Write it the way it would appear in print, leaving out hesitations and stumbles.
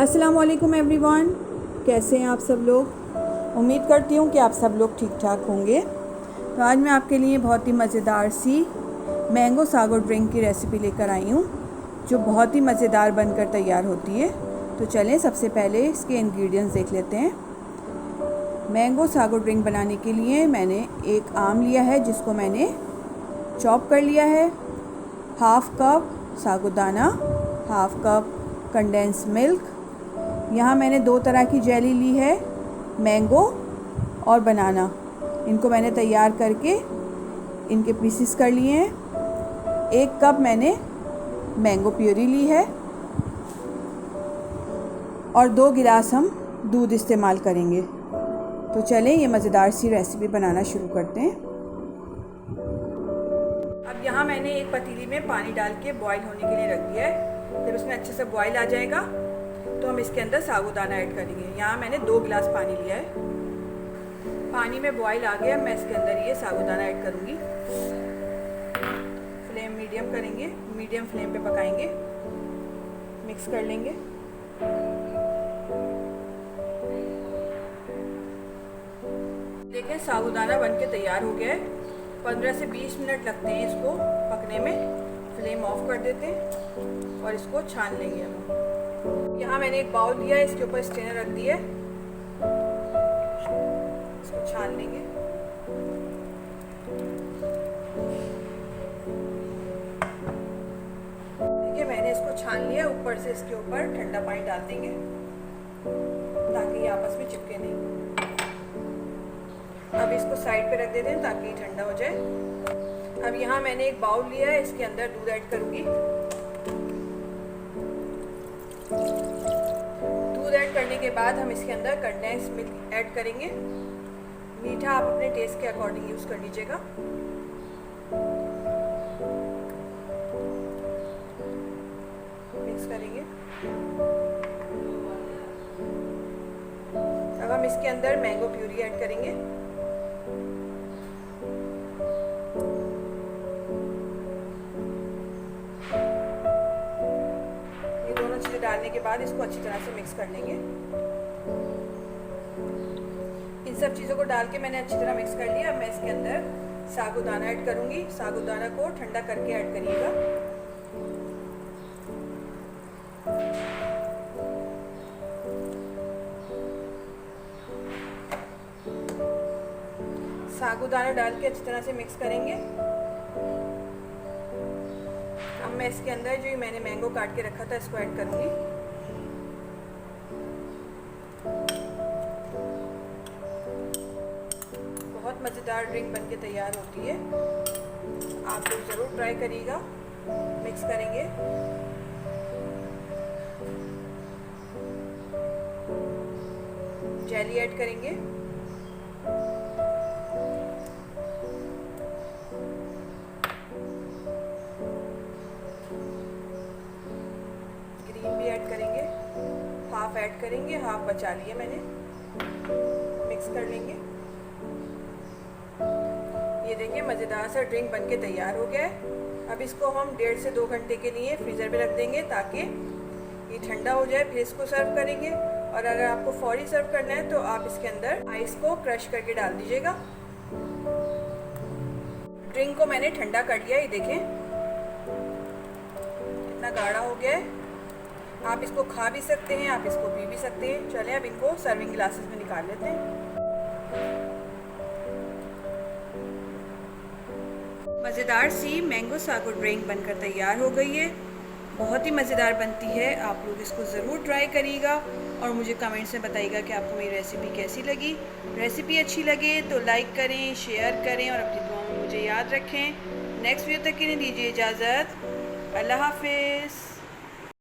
अस्सलाम वालेकुम एवरीवन, कैसे हैं आप सब लोग। उम्मीद करती हूँ कि आप सब लोग ठीक ठाक होंगे। तो आज मैं आपके लिए बहुत ही मज़ेदार सी मैंगो सागो ड्रिंक की रेसिपी लेकर आई हूँ, जो बहुत ही मज़ेदार बनकर तैयार होती है। तो चलें सबसे पहले इसके इंग्रेडिएंट्स देख लेते हैं। मैंगो सागो ड्रिंक बनाने के लिए मैंने एक आम लिया है, जिसको मैंने चॉप कर लिया है। हाफ़ कप सागुदाना, हाफ़ कप कंडेंस मिल्क। यहाँ मैंने दो तरह की जेली ली है, मैंगो और बनाना। इनको मैंने तैयार करके इनके पीसेस कर लिए हैं। एक कप मैंने मैंगो प्यूरी ली है और 2 गिलास हम दूध इस्तेमाल करेंगे। तो चलें ये मज़ेदार सी रेसिपी बनाना शुरू करते हैं। अब यहाँ मैंने एक पतीली में पानी डाल के बॉईल होने के लिए रख दिया है। जब इसमें अच्छे से बॉईल आ जाएगा तो हम इसके अंदर साबूदाना ऐड करेंगे। यहाँ मैंने 2 गिलास पानी लिया है। पानी में बॉईल आ गया, मैं इसके अंदर ये साबूदाना ऐड करूँगी। फ्लेम मीडियम करेंगे, मीडियम फ्लेम पे पकाएंगे, मिक्स कर लेंगे। देखें साबूदाना बनके तैयार हो गया है। 15 से 20 मिनट लगते हैं इसको पकने में। फ्लेम ऑफ कर देते हैं और इसको छान लेंगे हम। यहाँ मैंने एक बाउल लिया है, इसके ऊपर स्ट्रेनर रख दिया है, इसको छान लेंगे। देखिए मैंने इसको छान लिया। ऊपर से इसके ऊपर ठंडा पानी डाल देंगे ताकि ये आपस में चिपके नहीं। अब इसको साइड पे रख देते हैं ताकि ये ठंडा हो जाए। अब यहाँ मैंने एक बाउल लिया है, इसके अंदर दूध ऐड करूँगी। दूध ऐड करने के बाद हम इसके अंदर कंडेंस मिल्क ऐड करेंगे। मीठा आप अपने टेस्ट के अकॉर्डिंग यूज़ कर लीजिएगा। मिक्स करेंगे। अब हम इसके अंदर मैंगो प्यूरी ऐड करेंगे। डालने के बाद इसको अच्छी तरह से मिक्स कर लेंगे। इन सब चीज़ों को डाल के मैंने अच्छी तरह मिक्स कर लिया। अब मैं इसके अंदर साबूदाना ऐड करूंगी। साबूदाना को ठंडा करके ऐड करिएगा। साबूदाना डाल के अच्छी तरह से मिक्स करेंगे। अब मैं इसके अंदर जो मैंने मैंगो काट के रखा था इसको ऐड करूंगी। बहुत मज़ेदार ड्रिंक बनके तैयार होती है, आप लोग ज़रूर ट्राई करिएगा। मिक्स करेंगे। जेली ऐड करेंगे। भी ऐड करेंगे। हाफ ऐड करेंगे, हाफ बचा लिए मैंने। मिक्स कर लेंगे। ये देखिए मज़ेदार सा ड्रिंक बनके तैयार हो गया है। अब इसको हम 1.5 से 2 घंटे के लिए फ्रीज़र में रख देंगे ताकि ये ठंडा हो जाए। फिर इसको सर्व करेंगे। और अगर आपको फौरी सर्व करना है तो आप इसके अंदर आइस को क्रश करके डाल दीजिएगा। ड्रिंक को मैंने ठंडा कर लिया। ये देखें कितना गाढ़ा हो गया है। आप इसको खा भी सकते हैं, आप इसको पी भी सकते हैं। चलें अब इनको सर्विंग ग्लासेस में निकाल लेते हैं। मज़ेदार सी मैंगो सागो ड्रिंक बनकर तैयार हो गई है। बहुत ही मज़ेदार बनती है। आप लोग इसको ज़रूर ट्राई करिएगा और मुझे कमेंट्स में बताइएगा कि आपको मेरी रेसिपी कैसी लगी। रेसिपी अच्छी लगे तो लाइक करें, शेयर करें और अपनी दुआओं में मुझे याद रखें। नेक्स्ट वीडियो तक के लिए दीजिए इजाज़त। अल्लाह हाफिज़।